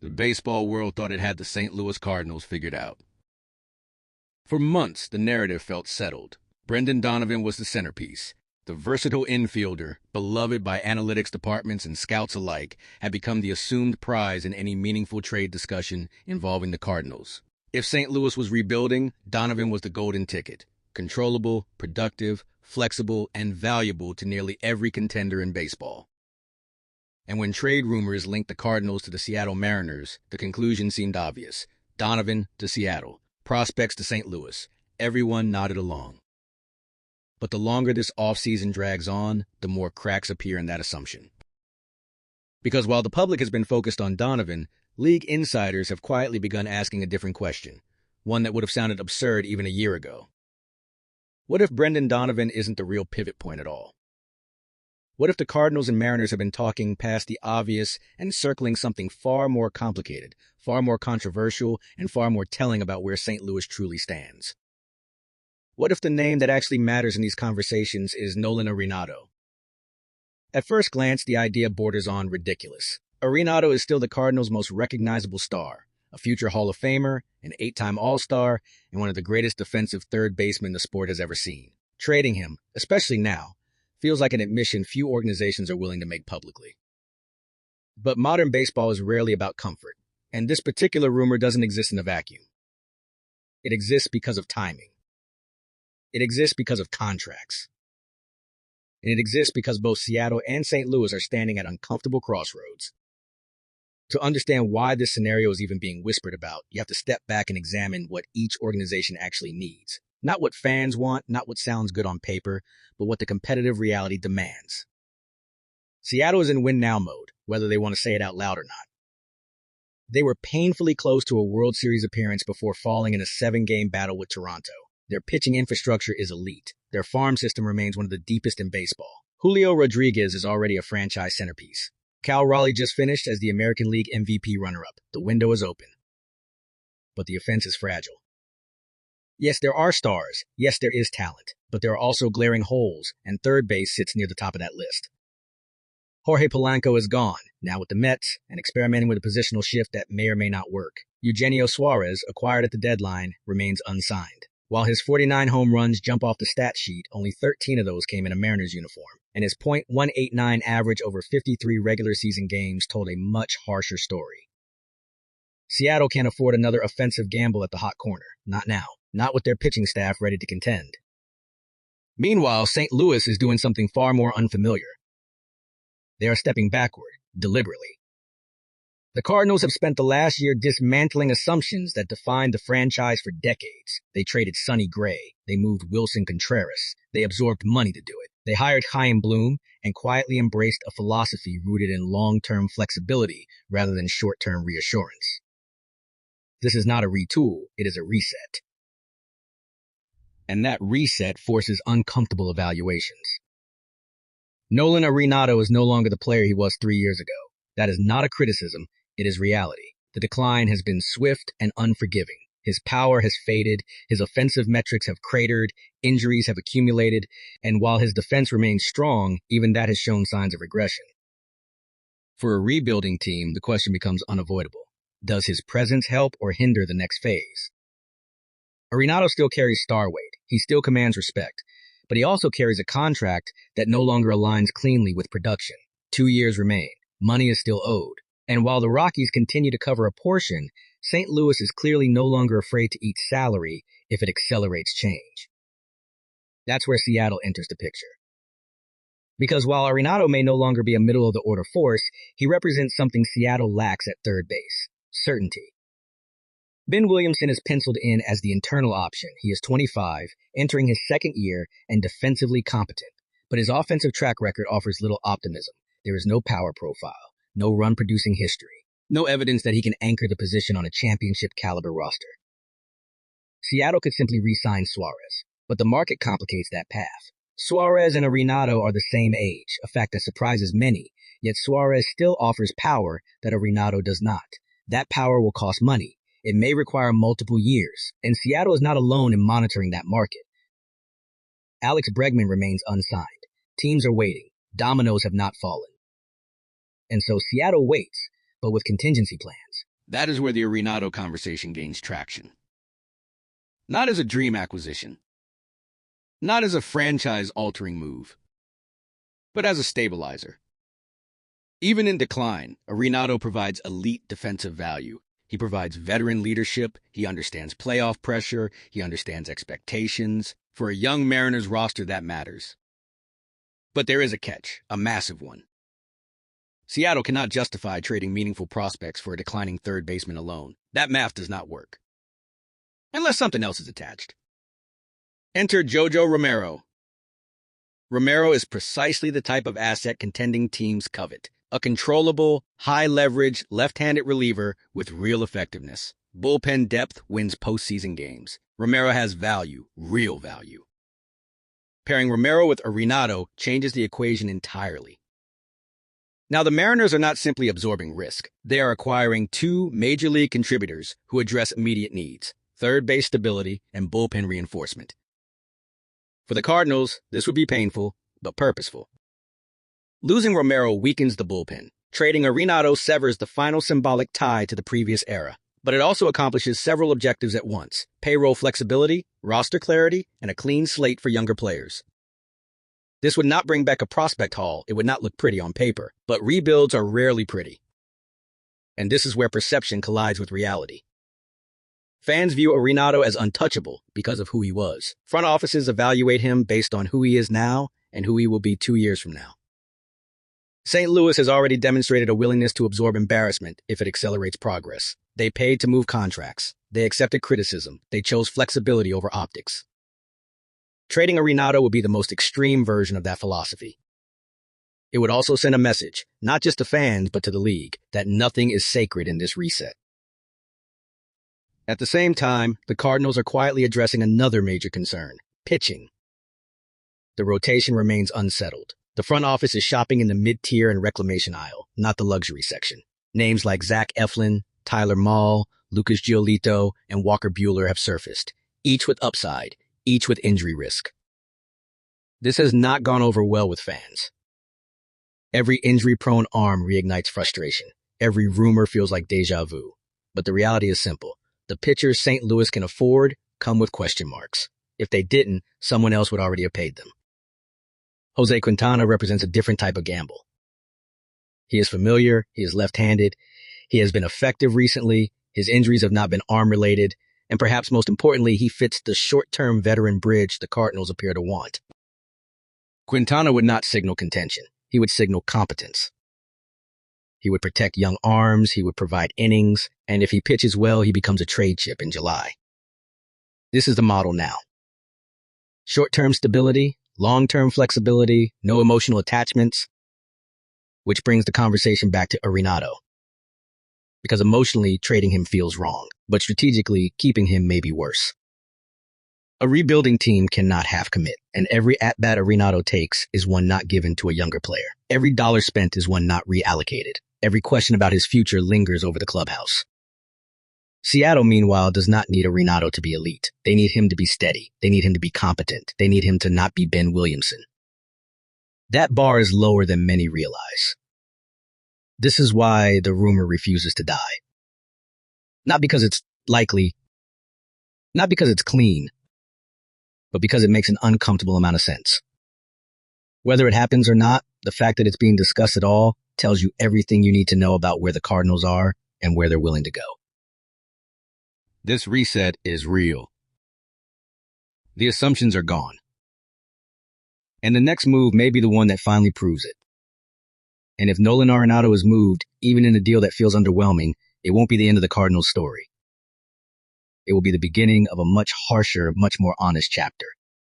the baseball world thought it had the St. Louis Cardinals figured out. For months, the narrative felt settled. Brendan Donovan was the centerpiece. The versatile infielder, beloved by analytics departments and scouts alike, had become the assumed prize in any meaningful trade discussion involving the Cardinals. If St. Louis was rebuilding, Donovan was the golden ticket. Controllable, productive, flexible, and valuable to nearly every contender in baseball. And when trade rumors linked the Cardinals to the Seattle Mariners, the conclusion seemed obvious. Donovan to Seattle, prospects to St. Louis. Everyone nodded along. But the longer this offseason drags on, the more cracks appear in that assumption. Because while the public has been focused on Donovan, league insiders have quietly begun asking a different question, one that would have sounded absurd even a year ago. What if Brendan Donovan isn't the real pivot point at all? What if the Cardinals and Mariners have been talking past the obvious and circling something far more complicated, far more controversial, and far more telling about where St. Louis truly stands? What if the name that actually matters in these conversations is Nolan Arenado? At first glance, the idea borders on ridiculous. Arenado is still the Cardinals' most recognizable star, a future Hall of Famer, an 8-time All-Star, and one of the greatest defensive third basemen the sport has ever seen. Trading him, especially now, feels like an admission few organizations are willing to make publicly. But modern baseball is rarely about comfort, and this particular rumor doesn't exist in a vacuum. It exists because of timing. It exists because of contracts. And it exists because both Seattle and St. Louis are standing at uncomfortable crossroads. To understand why this scenario is even being whispered about, you have to step back and examine what each organization actually needs. Not what fans want, not what sounds good on paper, but what the competitive reality demands. Seattle is in win-now mode, whether they want to say it out loud or not. They were painfully close to a World Series appearance before falling in a 7-game battle with Toronto. Their pitching infrastructure is elite. Their farm system remains one of the deepest in baseball. Julio Rodriguez is already a franchise centerpiece. Cal Raleigh just finished as the American League MVP runner-up. The window is open. But the offense is fragile. Yes, there are stars. Yes, there is talent. But there are also glaring holes, and third base sits near the top of that list. Jorge Polanco is gone, now with the Mets, and experimenting with a positional shift that may or may not work. Eugenio Suarez, acquired at the deadline, remains unsigned. While his 49 home runs jump off the stat sheet, only 13 of those came in a Mariners uniform, and his .189 average over 53 regular season games told a much harsher story. Seattle can't afford another offensive gamble at the hot corner. Not now. Not with their pitching staff ready to contend. Meanwhile, St. Louis is doing something far more unfamiliar. They are stepping backward, deliberately. The Cardinals have spent the last year dismantling assumptions that defined the franchise for decades. They traded Sonny Gray. They moved Wilson Contreras. They absorbed money to do it. They hired Chaim Bloom and quietly embraced a philosophy rooted in long-term flexibility rather than short-term reassurance. This is not a retool, it is a reset. And that reset forces uncomfortable evaluations. Nolan Arenado is no longer the player he was 3 years ago. That is not a criticism. It is reality. The decline has been swift and unforgiving. His power has faded, his offensive metrics have cratered, injuries have accumulated, and while his defense remains strong, even that has shown signs of regression. For a rebuilding team, the question becomes unavoidable. Does his presence help or hinder the next phase? Arenado still carries star weight. He still commands respect, but he also carries a contract that no longer aligns cleanly with production. 2 years remain. Money is still owed. And while the Rockies continue to cover a portion, St. Louis is clearly no longer afraid to eat salary if it accelerates change. That's where Seattle enters the picture. Because while Arenado may no longer be a middle-of-the-order force, he represents something Seattle lacks at third base: certainty. Ben Williamson is penciled in as the internal option. He is 25, entering his second year, and defensively competent. But his offensive track record offers little optimism. There is no power profile, no run-producing history, no evidence that he can anchor the position on a championship-caliber roster. Seattle could simply re-sign Suarez, but the market complicates that path. Suarez and Arenado are the same age, a fact that surprises many, yet Suarez still offers power that Arenado does not. That power will cost money. It may require multiple years, and Seattle is not alone in monitoring that market. Alex Bregman remains unsigned. Teams are waiting. Dominoes have not fallen. And so Seattle waits, but with contingency plans. That is where the Arenado conversation gains traction. Not as a dream acquisition, not as a franchise-altering move, but as a stabilizer. Even in decline, Arenado provides elite defensive value. He provides veteran leadership, he understands playoff pressure, he understands expectations. For a young Mariners roster, that matters. But there is a catch, a massive one. Seattle cannot justify trading meaningful prospects for a declining third baseman alone. That math does not work. Unless something else is attached. Enter JoJo Romero. Romero is precisely the type of asset contending teams covet. A controllable, high-leverage, left-handed reliever with real effectiveness. Bullpen depth wins postseason games. Romero has value, real value. Pairing Romero with Arenado changes the equation entirely. Now, the Mariners are not simply absorbing risk. They are acquiring two major league contributors who address immediate needs, third base stability and bullpen reinforcement. For the Cardinals, this would be painful, but purposeful. Losing Romero weakens the bullpen. Trading Arenado severs the final symbolic tie to the previous era. But it also accomplishes several objectives at once: payroll flexibility, roster clarity, and a clean slate for younger players. This would not bring back a prospect haul. It would not look pretty on paper, but rebuilds are rarely pretty. And this is where perception collides with reality. Fans view Arenado as untouchable because of who he was. Front offices evaluate him based on who he is now and who he will be 2 years from now. St. Louis has already demonstrated a willingness to absorb embarrassment if it accelerates progress. They paid to move contracts. They accepted criticism. They chose flexibility over optics. Trading Arenado would be the most extreme version of that philosophy. It would also send a message, not just to fans, but to the league, that nothing is sacred in this reset. At the same time, the Cardinals are quietly addressing another major concern: pitching. The rotation remains unsettled. The front office is shopping in the mid-tier and reclamation aisle, not the luxury section. Names like Zach Eflin, Tyler Mahle, Lucas Giolito, and Walker Buehler have surfaced, each with upside, each with injury risk. This has not gone over well with fans. Every injury-prone arm reignites frustration. Every rumor feels like deja vu. But the reality is simple. The pitchers St. Louis can afford come with question marks. If they didn't, someone else would already have paid them. Jose Quintana represents a different type of gamble. He is familiar, he is left-handed, he has been effective recently, his injuries have not been arm-related, and perhaps most importantly, he fits the short-term veteran bridge the Cardinals appear to want. Quintana would not signal contention. He would signal competence. He would protect young arms, he would provide innings, and if he pitches well, he becomes a trade chip in July. This is the model now. Short-term stability, long-term flexibility, no emotional attachments, which brings the conversation back to Arenado. Because emotionally, trading him feels wrong, but strategically, keeping him may be worse. A rebuilding team cannot half commit, and every at-bat Arenado takes is one not given to a younger player. Every dollar spent is one not reallocated. Every question about his future lingers over the clubhouse. Seattle, meanwhile, does not need Arenado to be elite. They need him to be steady. They need him to be competent. They need him to not be Ben Williamson. That bar is lower than many realize. This is why the rumor refuses to die. Not because it's likely, not because it's clean, but because it makes an uncomfortable amount of sense. Whether it happens or not, the fact that it's being discussed at all tells you everything you need to know about where the Cardinals are and where they're willing to go. This reset is real. The assumptions are gone. And the next move may be the one that finally proves it. And if Nolan Arenado is moved, even in a deal that feels underwhelming, it won't be the end of the Cardinals' story. It will be the beginning of a much harsher, much more honest chapter.